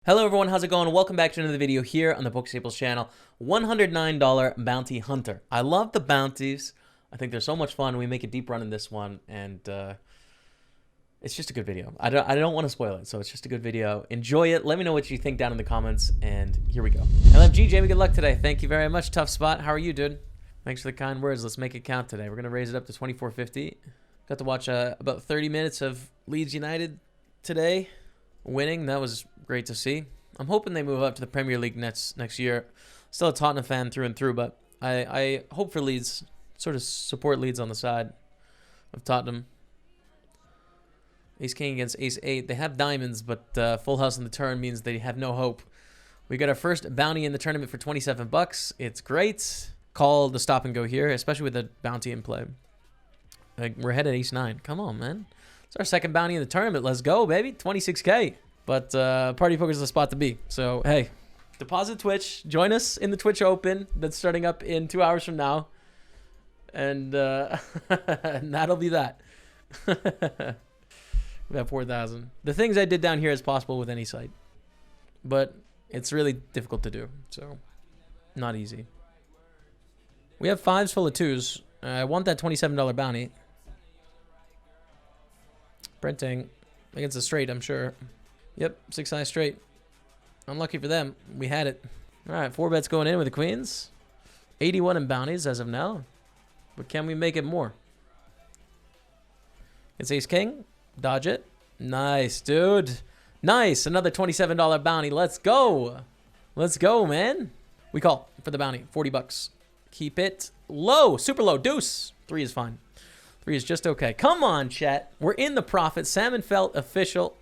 Hello everyone, how's it going? Welcome back to another video here on the Staples channel. $109 Bounty Hunter. I love the bounties. I think they're so much fun. We make a deep run in this one, and it's just a good video. I don't want to spoil it, so it's just a good video. Enjoy it. Let me know what you think down in the comments, and here we go. LFG, Jamie, good luck today. Thank you very much. Tough spot. How are you, dude? Thanks for the kind words. Let's make it count today. We're going to raise it up to 24.50. Got to watch about 30 minutes of Leeds United today. Winning, that was great to see. I'm hoping they move up to the Premier League next year. Still a Tottenham fan through and through, but I hope for Leeds. Sort of support Leeds on the side of Tottenham. Ace King against Ace 8. They have diamonds, but full house on the turn means they have no hope. We got our first bounty in the tournament for 27 bucks. It's great. Call the stop and go here, especially with the bounty in play. Like, we're headed Ace 9. Come on, man. It's our second bounty in the tournament. Let's go, baby. 26K. But Party Poker is the spot to be. So, hey, deposit Twitch. Join us in the Twitch Open that's starting up in 2 hours from now. And, and that'll be that. We have 4,000. The things I did down here is possible with any site. But it's really difficult to do. So, not easy. We have 5s full of 2s. I want that $27 bounty. Printing against a straight, I'm sure. Yep, 6 high straight. Unlucky for them. We had it. All right, 4 bets going in with the queens. 81 in bounties as of now. But can we make it more? It's Ace King. Dodge it. Nice, dude. Nice. Another $27 bounty. Let's go. Let's go, man. We call for the bounty. 40 bucks. Keep it low. Super low. Deuce. 3 is fine. 3 is just okay. Come on, chat. We're in the profit. Salmon Felt official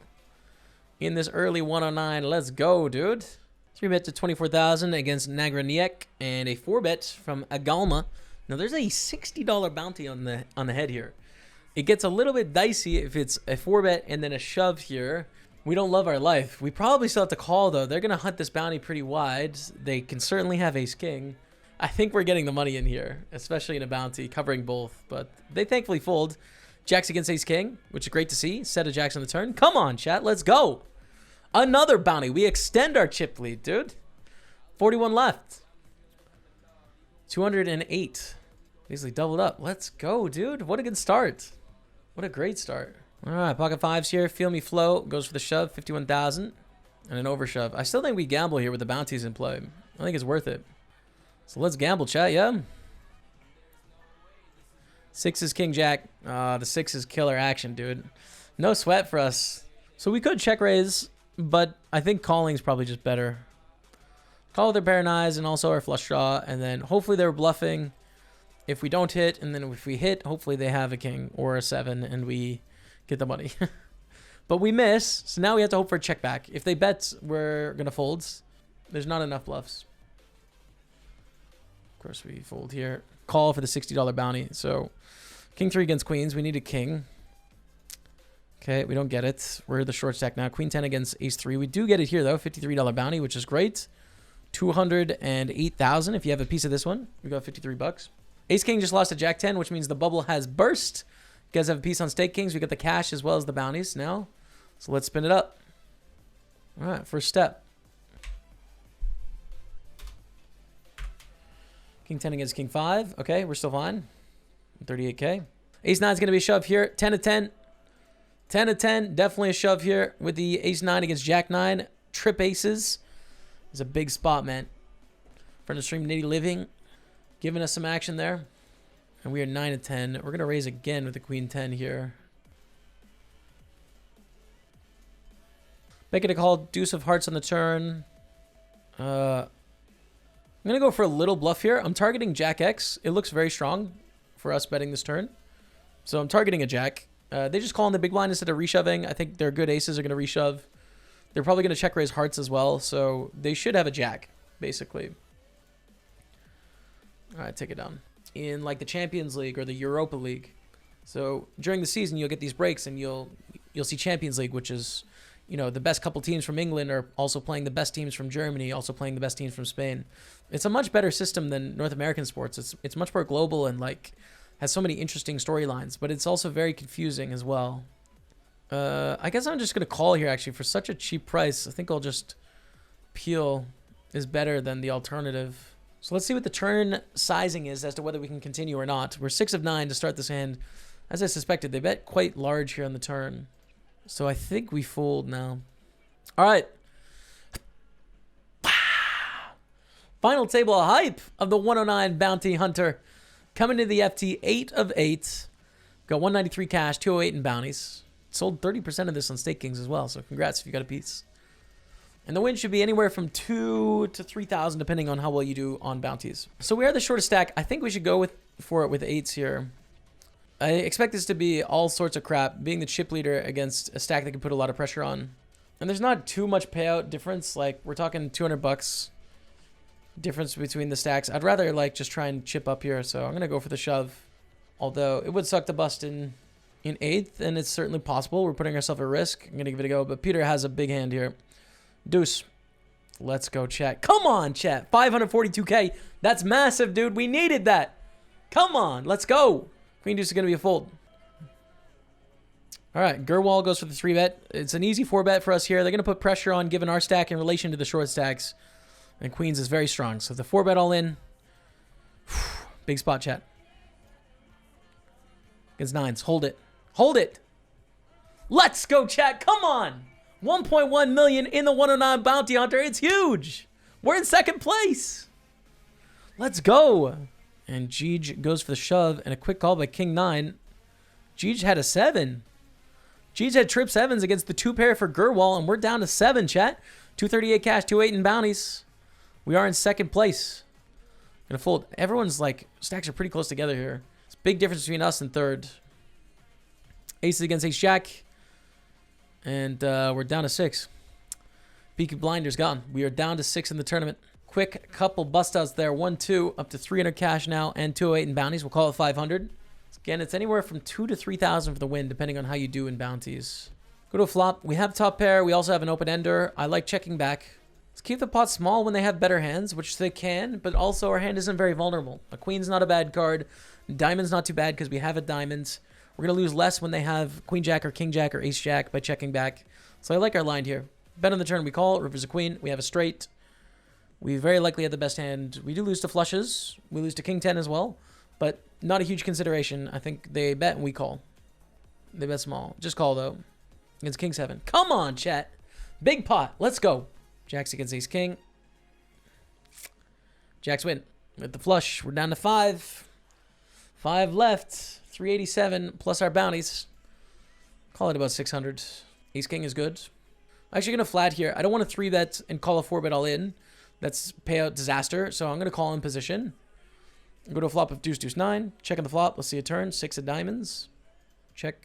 in this early 109. Let's go, dude. 3 bet to 24,000 against Nagraniek and a 4 bet from Agalma. Now there's a $60 bounty on the head here. It gets a little bit dicey if it's a 4 bet and then a shove here. We don't love our life. We probably still have to call though. They're gonna hunt this bounty pretty wide. They can certainly have Ace King. I think we're getting the money in here, especially in a bounty, covering both. But they thankfully fold. Jacks against Ace King, which is great to see. Set of jacks on the turn. Come on, chat. Let's go. Another bounty. We extend our chip lead, dude. 41 left. 208. Basically doubled up. Let's go, dude. What a good start. What a great start. All right, pocket 5s here. Feel me flow. Goes for the shove. 51,000. And an overshove. I still think we gamble here with the bounties in play. I think it's worth it. So let's gamble, chat, yeah? 6 is King Jack. The 6 is killer action, dude. No sweat for us. So we could check raise, but I think calling is probably just better. Call with their pair of nines and also our flush draw, and then hopefully they're bluffing if we don't hit, and then if we hit, hopefully they have a king or a 7 and we get the money. But we miss, so now we have to hope for a check back. If they bet, we're going to fold. There's not enough bluffs. Of course, we fold here. Call for the $60 bounty. So, king 3 against queens. We need a king. Okay, we don't get it. We're the short stack now. Queen 10 against ace 3. We do get it here, though. $53 bounty, which is great. 208,000 if you have a piece of this one. We got 53 bucks. Ace King just lost to Jack 10, which means the bubble has burst. You guys have a piece on stake kings. We got the cash as well as the bounties now. So, let's spin it up. All right, first step. King 10 against King 5. Okay, we're still fine. 38K. Ace 9 is going to be a shove here. 10 to 10. 10 to 10. Definitely a shove here with the Ace 9 against Jack 9. Trip aces. It's a big spot, man. Friend of stream, Nitty Living. Giving us some action there. And we are 9 to 10. We're going to raise again with the Queen 10 here. Make it a call. Deuce of hearts on the turn. I'm going to go for a little bluff here. I'm targeting Jack X. It looks very strong for us betting this turn. So I'm targeting a Jack. They just call in the big blind instead of reshoving. I think their good aces are going to reshove. They're probably going to check raise hearts as well. So they should have a Jack, basically. All right, take it down. In like the Champions League or the Europa League. So during the season, you'll get these breaks and you'll see Champions League, which is, you know, the best couple teams from England are also playing the best teams from Germany, also playing the best teams from Spain. It's a much better system than North American sports. It's much more global and like has so many interesting storylines, but it's also very confusing as well. I guess I'm just going to call here actually for such a cheap price. I think I'll just appeal is better than the alternative. So let's see what the turn sizing is as to whether we can continue or not. We're 6 of 9 to start this hand. As I suspected, they bet quite large here on the turn. So I think we fold now. All right. Final table of hype of the 109 Bounty Hunter. Coming to the FT, 8 of 8. Got 193 cash, 208 in bounties. Sold 30% of this on Stake Kings as well, so congrats if you got a piece. And the win should be anywhere from 2 to 3,000, depending on how well you do on bounties. So we are the shortest stack. I think we should go for it with 8s here. I expect this to be all sorts of crap, being the chip leader against a stack that can put a lot of pressure on. And there's not too much payout difference. Like, we're talking 200 bucks difference between the stacks. I'd rather, like, just try and chip up here, so I'm going to go for the shove. Although, it would suck to bust in 8th, and it's certainly possible. We're putting ourselves at risk. I'm going to give it a go, but Peter has a big hand here. Deuce. Let's go, chat. Come on, chat. 542K. That's massive, dude. We needed that. Come on. Let's go. Queen deuce is going to be a fold. All right. Gerwal goes for the 3-bet. It's an easy 4-bet for us here. They're going to put pressure on given our stack in relation to the short stacks. And queens is very strong. So the 4-bet all in. Big spot, chat. Against 9s. Hold it. Hold it. Let's go, chat. Come on. 1.1 million in the 109 Bounty Hunter. It's huge. We're in second place. Let's go. And Jeej goes for the shove and a quick call by King 9. Jeej had a 7. Jeej had trip 7s against the 2-pair for Gerwal, and we're down to 7, chat. 238 cash, 28 in bounties. We are in second place. Gonna fold. Everyone's like, stacks are pretty close together here. It's a big difference between us and third. Aces against ace jack. And we're down to 6. Peaky Blinders gone. We are down to 6 in the tournament. Quick couple bust outs there. 1-2 up to 300 cash now and 208 in bounties. We'll call it 500. Again, it's anywhere from 2 to 3,000 for the win, depending on how you do in bounties. Go to a flop. We have top pair. We also have an open ender. I like checking back. Let's keep the pot small when they have better hands, which they can, but also our hand isn't very vulnerable. A queen's not a bad card. Diamond's not too bad because we have a diamond. We're going to lose less when they have queen jack or king jack or ace jack by checking back. So I like our line here. Bet on the turn we call. River's a queen. We have a straight. We very likely have the best hand. We do lose to flushes. We lose to king 10 as well. But not a huge consideration. I think they bet and we call. They bet small. Just call though. Against king 7. Come on, chat. Big pot. Let's go. Jacks against ace king. Jacks win. With the flush. We're down to 5. 5 left. 387 plus our bounties. Call it about 600. Ace king is good. I'm actually going to flat here. I don't want to 3-bet and call a 4-bet all in. That's payout disaster. So I'm going to call in position. Go to a flop of deuce, deuce, 9. Check on the flop. Let's see a turn. 6 of diamonds. Check.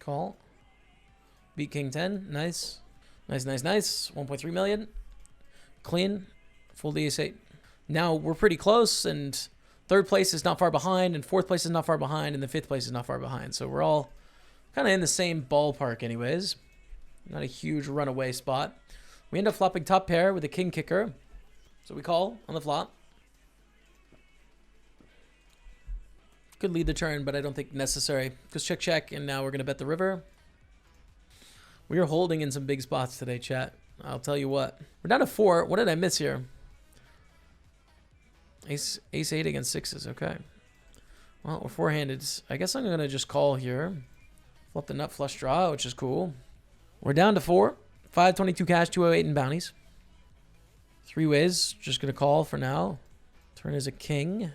Call. Beat king 10. Nice. Nice, nice, nice. 1.3 million. Clean. Full the ace 8. Now we're pretty close, and third place is not far behind, and fourth place is not far behind, and the fifth place is not far behind. So we're all kind of in the same ballpark anyways. Not a huge runaway spot. We end up flopping top pair with a king kicker. So we call on the flop. Could lead the turn, but I don't think necessary. Because check, check, and now we're going to bet the river. We are holding in some big spots today, chat. I'll tell you what. We're down to 4. What did I miss here? Ace 8 against 6s. Okay. Well, we're four-handed. I guess I'm going to just call here. Flip the nut flush draw, which is cool. We're down to 4. 522 cash, 208 in bounties. 3 ways. Just going to call for now. Turn is a king.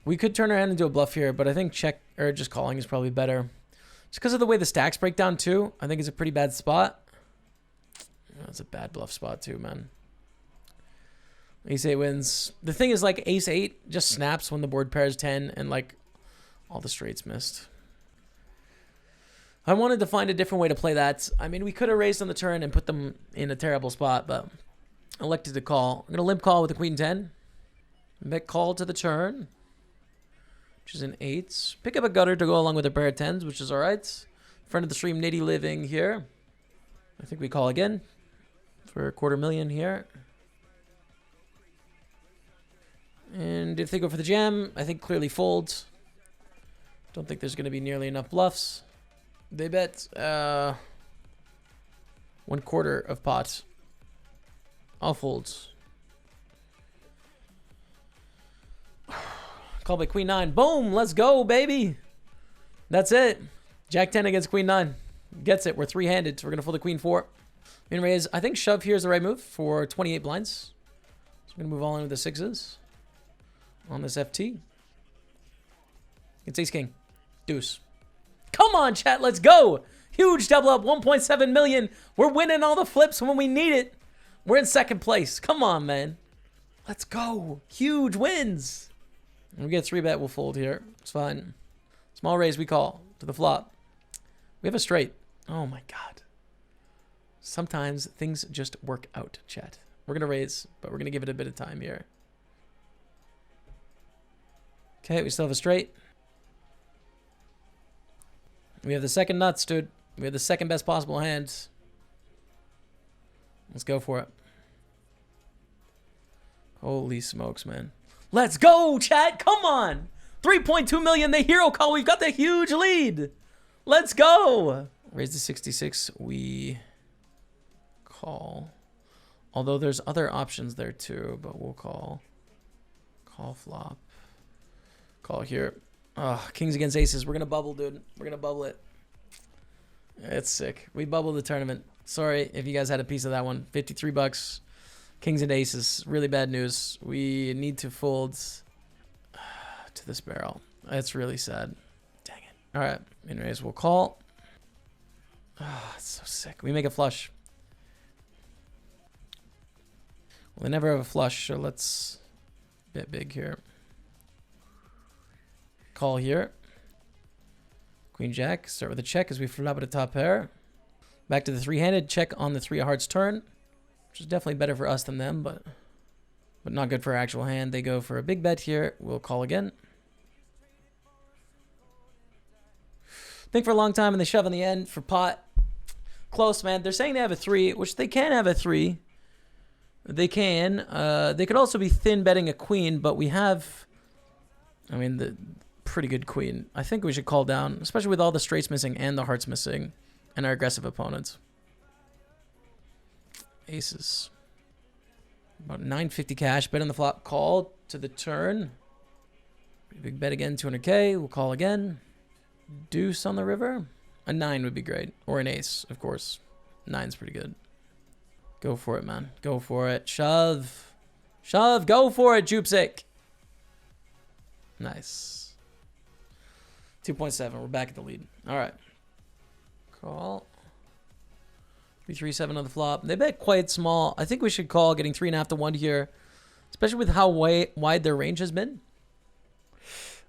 We could turn our hand into a bluff here, but I think check or just calling is probably better. Just because of the way the stacks break down too. I think it's a pretty bad spot. That's a bad bluff spot too, man. Ace 8 wins. The thing is, like, ace 8 just snaps when the board pairs 10 and, like, all the straights missed. I wanted to find a different way to play that. I mean, we could have raised on the turn and put them in a terrible spot, but I elected to call. I'm going to limp call with the queen 10. Bet call to the turn, which is an 8. Pick up a gutter to go along with a pair of 10s, which is all right. Friend of the stream, Nitty Living here. I think we call again for $250,000 here. And if they go for the jam, I think clearly folds. Don't think there's going to be nearly enough bluffs. They bet 1/4 of pot. I'll fold. Call by queen 9. Boom. Let's go, baby. That's it. Jack 10 against queen 9. Gets it. We're three-handed. So we're going to fold the queen 4. Min raise. I think shove here is the right move for 28 blinds. So we're going to move all in with the 6s on this FT. It's ace king. Deuce. Come on, chat. Let's go. Huge double up. 1.7 million. We're winning all the flips when we need it. We're in second place. Come on, man. Let's go. Huge wins. We get 3-bet. We'll fold here. It's fine. Small raise we call to the flop. We have a straight. Oh, my God. Sometimes things just work out, chat. We're going to raise, but we're going to give it a bit of time here. Okay, we still have a straight. We have the second nuts, dude. We have the second best possible hand. Let's go for it. Holy smokes, man. Let's go, chat. Come on. 3.2 million, the hero call. We've got the huge lead. Let's go. Raise to 66. We call. Although there's other options there too, but we'll call. Call flop. Call here. Oh, kings against aces. We're going to bubble, dude. We're going to bubble it. It's sick. We bubbled the tournament. Sorry if you guys had a piece of that one. 53 bucks. Kings and aces. Really bad news. We need to fold to this barrel. It's really sad. Dang it. All right. Anyways, we'll call. Oh, it's so sick. We make a flush. Well, they never have a flush, so let's bet big here. Call here. Queen Jack. Start with a check as we flop at a top pair. Back to the three-handed. Check on the 3 of hearts turn. Which is definitely better for us than them, but not good for our actual hand. They go for a big bet here. We'll call again. Think for a long time and they shove on the end for pot. Close, man. They're saying they have a 3, which they can have a 3. They can. They could also be thin betting a queen, but we have, I mean, the pretty good queen. I think we should call down, especially with all the straights missing and the hearts missing and our aggressive opponents. Aces. About 950 cash. Bet on the flop. Call to the turn. Pretty big bet again. 200k. We'll call again. Deuce on the river. A 9 would be great. Or an ace, of course. 9's pretty good. Go for it, man. Go for it. Shove. Shove. Go for it, Jupsik. Nice. 2.7. We're back at the lead. All right. Call. 3-7 on the flop. They bet quite small. I think we should call, getting 3.5 to 1 here, especially with how wide their range has been.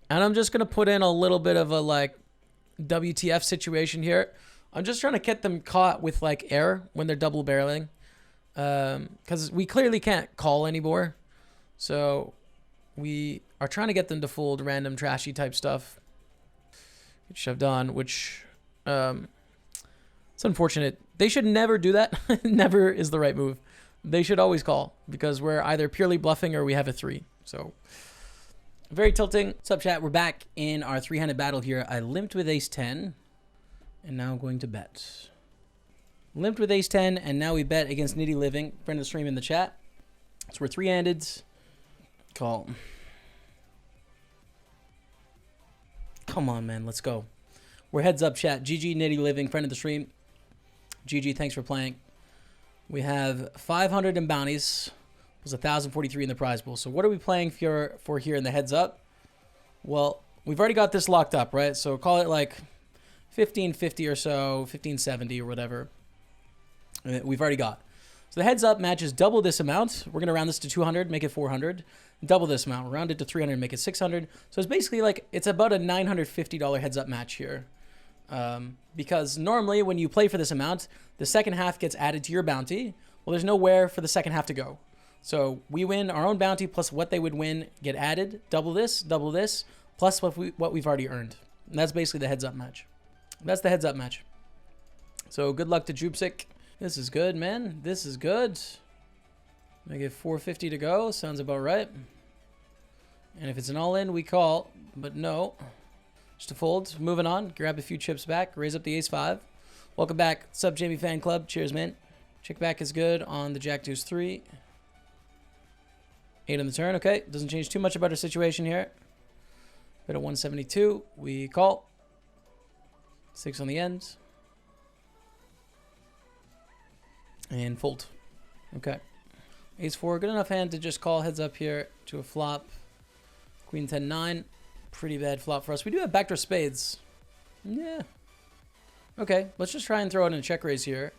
And I'm just going to put in a little bit of a like WTF situation here. I'm just trying to get them caught with like air when they're double barreling. Because we clearly can't call anymore. So we are trying to get them to fold random trashy type stuff. Get shoved on, which it's unfortunate. They should never do that. Never is the right move. They should always call because we're either purely bluffing or we have a 3. So very tilting. What's up, chat? We're back in our 3-handed battle here. I limped with ace 10 and now going to bet. Limped with ace 10 and now we bet against Nitty Living. Friend of the stream in the chat. So we're 3-handed. Call. Come on, man. Let's go. We're heads up, chat. GG Nitty Living, friend of the stream. GG, thanks for playing. We have 500 in bounties. It was 1,043 in the prize pool. So what are we playing for here in the heads up? Well, we've already got this locked up, right? So call it like 1550 or so, 1570 or whatever. We've already got. So the heads up match is double this amount. We're going to round this to 200, make it 400. Double this amount, round it to 300, make it 600. So it's basically like, it's about a $950 heads up match here. Because normally when you play for this amount, the second half gets added to your bounty. Well, there's nowhere for the second half to go. So we win our own bounty plus what they would win get added. Double this, plus what we've already earned. And that's basically the heads up match. That's the heads up match. So good luck to Jupsik. This is good, man. This is good. Make it 450 to go. Sounds about right. And if it's an all-in, we call. But no. Just a fold. Moving on. Grab a few chips back. Raise up the ace 5. Welcome back. What's up, Jamie Fan Club? Cheers, man. Check back is good on the Jack Deuce 3. 8 on the turn. Okay, doesn't change too much about our situation here. Bit of 172. We call. 6 on the end. And fold. Okay. Ace 4. Good enough hand to just call heads up here to a flop. Queen 10-9. Pretty bad flop for us. We do have backdoor spades. Yeah. Okay, let's just try and throw in a check raise here.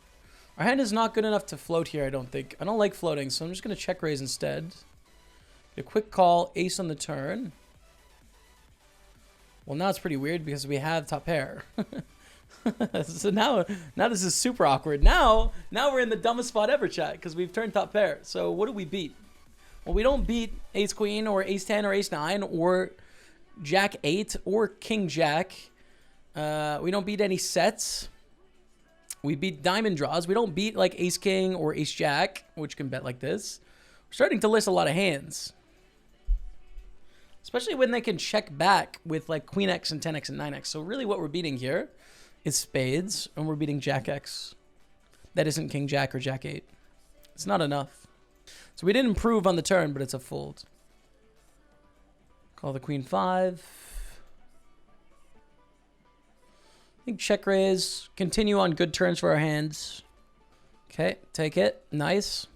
Our hand is not good enough to float here, I don't think. I don't like floating, so I'm just going to check raise instead. A quick call, ace on the turn. Well, now it's pretty weird because we have top pair. So now this is super awkward. Now we're in the dumbest spot ever, chat, because we've turned top pair. So what do we beat? Well, we don't beat ace queen or ace 10 or ace 9 or jack 8 or king jack. We don't beat any sets. We beat diamond draws. We don't beat like ace king or ace jack, which can bet like this. We're starting to list a lot of hands. Especially when they can check back with like queen X and 10X and 9X. So really what we're beating here is spades, and we're beating jack X. That isn't king jack or jack 8. It's not enough. So we didn't improve on the turn, but it's a fold. Call the queen 5. I think check raise. Continue on good turns for our hands. Okay, take it. Nice.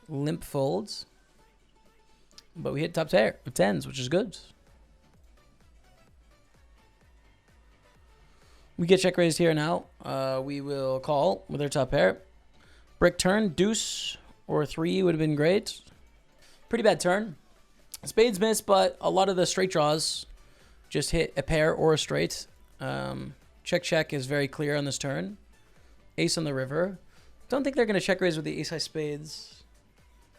Limp folds. But we hit top pair of 10s, which is good. We get check raised here now. We will call with our top pair. Brick turn, deuce or 3 would have been great. Pretty bad turn. Spades miss, but a lot of the straight draws just hit a pair or a straight. Check check is very clear on this turn. Ace on the river. Don't think they're going to check raise with the ace high spades.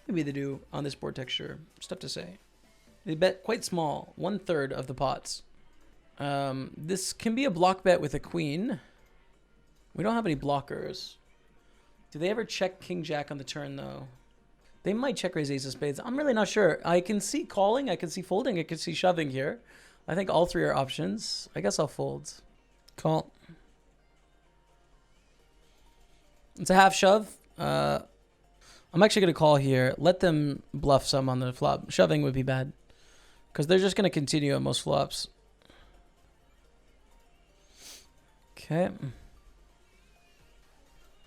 Maybe they do on this board texture. It's tough to say. They bet quite small, 1/3 of the pots. This can be a block bet with a queen. We don't have any blockers. Do they ever check king jack on the turn though? They might check raise ace of spades. I'm really not sure. I can see calling, I can see folding, I can see shoving here. I think all 3 are options. I guess I'll fold. Call. It's a half shove. I'm actually going to call here. Let them bluff some on the flop. Shoving would be bad, because they're just going to continue on most flops. Okay.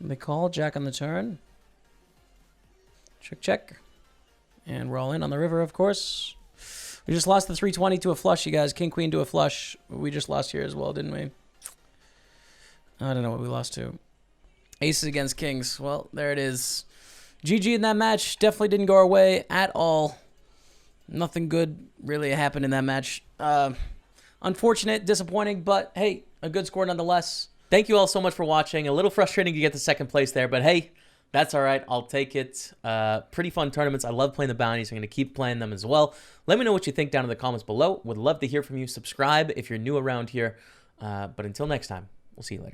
They call. Jack on the turn. Check, check. And we're all in on the river, of course. We just lost the 320 to a flush, you guys. King, queen to a flush. We just lost here as well, didn't we? I don't know what we lost to. Aces against kings. Well, there it is. GG in that match. Definitely didn't go our way at all. Nothing good really happened in that match. Unfortunate, disappointing, but hey, a good score nonetheless. Thank you all so much for watching. A little frustrating to get the second place there, but hey, that's all right. I'll take it. Pretty fun tournaments. I love playing the bounties. I'm going to keep playing them as well. Let me know what you think down in the comments below. Would love to hear from you. Subscribe if you're new around here. But until next time, we'll see you later.